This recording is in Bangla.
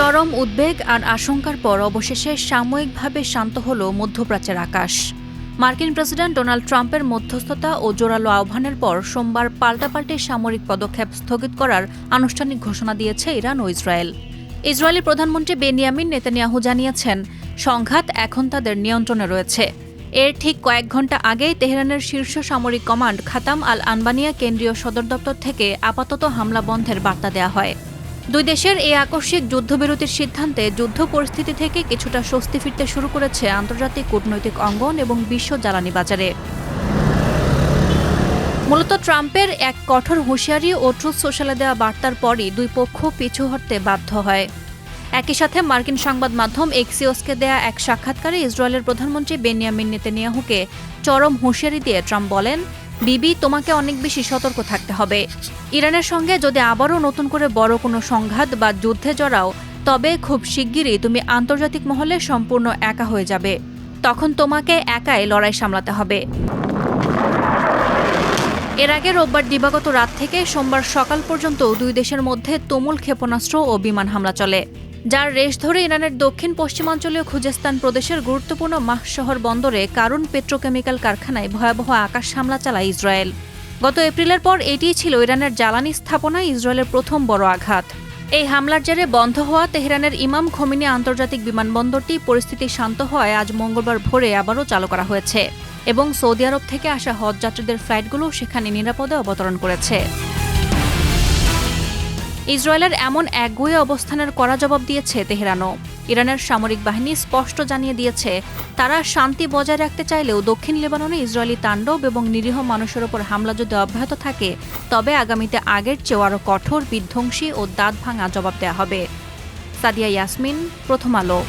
চরম উদ্বেগ আর আশঙ্কার পর অবশেষে সাময়িকভাবে শান্ত হল মধ্যপ্রাচ্যের আকাশ। মার্কিন প্রেসিডেন্ট ডোনাল্ড ট্রাম্পের মধ্যস্থতা ও জোরালো আহ্বানের পর সোমবার পাল্টাপাল্টি সামরিক পদক্ষেপ স্থগিত করার আনুষ্ঠানিক ঘোষণা দিয়েছে ইরান ও ইসরায়েল। ইসরায়েলি প্রধানমন্ত্রী বেনিয়ামিন নেতানিয়াহু জানিয়েছেন, সংঘাত এখন তাদের নিয়ন্ত্রণে রয়েছে। এর ঠিক কয়েক ঘণ্টা আগেই তেহরানের শীর্ষ সামরিক কমান্ড খাতাম আল আনবানিয়া কেন্দ্রীয় সদর দপ্তর থেকে আপাতত হামলা বন্ধের বার্তা দেওয়া হয়। দুই দেশের এই আকস্মিক যুদ্ধবিরতির সিদ্ধান্তে যুদ্ধ পরিস্থিতি থেকে কিছুটা স্বস্তি ফিরতে শুরু করেছে আন্তর্জাতিক কূটনৈতিক অঙ্গন এবং বিশ্ব জ্বালানি বাজারে। মূলত ট্রাম্পের এক কঠোর হুঁশিয়ারি ও ট্রুথ সোশ্যালে দেওয়া বার্তার পরই দুই পক্ষ পিছু হটতে বাধ্য হয়। একই সাথে মার্কিন সংবাদ মাধ্যম এক্সিওসকে দেয়া এক সাক্ষাৎকারে ইসরায়েলের প্রধানমন্ত্রী বেনিয়ামিন নেতানিয়াহুকে চরম হুঁশিয়ারি দিয়ে ট্রাম্প বলেন, বিবি, তোমাকে অনেক বেশি সতর্ক থাকতে হবে। ইরানের সঙ্গে যদি আবারও নতুন করে বড় কোনো সংঘাত বা যুদ্ধে জড়াও, তবে খুব শিগগিরই তুমি আন্তর্জাতিক মহলে সম্পূর্ণ একা হয়ে যাবে। তখন তোমাকে একাই লড়াই সামলাতে হবে। এর আগে রোববার দিবাগত রাত থেকে সোমবার সকাল পর্যন্ত দুই দেশের মধ্যে তুমুল ক্ষেপণাস্ত্র ও বিমান হামলা চলে, যার রেশ ধরে ইরানের দক্ষিণ পশ্চিমাঞ্চলীয় খুজেস্তান প্রদেশের গুরুত্বপূর্ণ মাহ শহর বন্দরে কারুন পেট্রোকেমিক্যাল কারখানায় ভয়াবহ আকাশ হামলা চালায় ইসরায়েল। গত এপ্রিলের পর এটিই ছিল ইরানের জ্বালানি স্থাপনায় ইসরায়েলের প্রথম বড় আঘাত। এই হামলার জেরে বন্ধ হওয়া তেহরানের ইমাম খোমেনি আন্তর্জাতিক বিমানবন্দরটি পরিস্থিতি শান্ত হওয়ায় আজ মঙ্গলবার ভোরে আবারও চালু করা হয়েছে এবং সৌদি আরব থেকে আসা হজ যাত্রীদের ফ্লাইটগুলো সেখানে নিরাপদে অবতরণ করেছে। ইসরায়েলের এমন একগুঁয়ে অবস্থানের কড়া জবাব দিয়েছে তেহরানও। ইরানের সামরিক বাহিনী স্পষ্ট জানিয়ে দিয়েছে, তারা শান্তি বজায় রাখতে চাইলেও দক্ষিণ লেবাননে ইসরায়েলি তাণ্ডব এবং নিরীহ মানুষের ওপর হামলা যদি অব্যাহত থাকে, তবে আগামীতে আগের চেয়েও আরও কঠোর, বিধ্বংসী ও দাঁত ভাঙা জবাব দেওয়া হবে। সাদিয়া ইয়াসমিন, প্রথম আলো।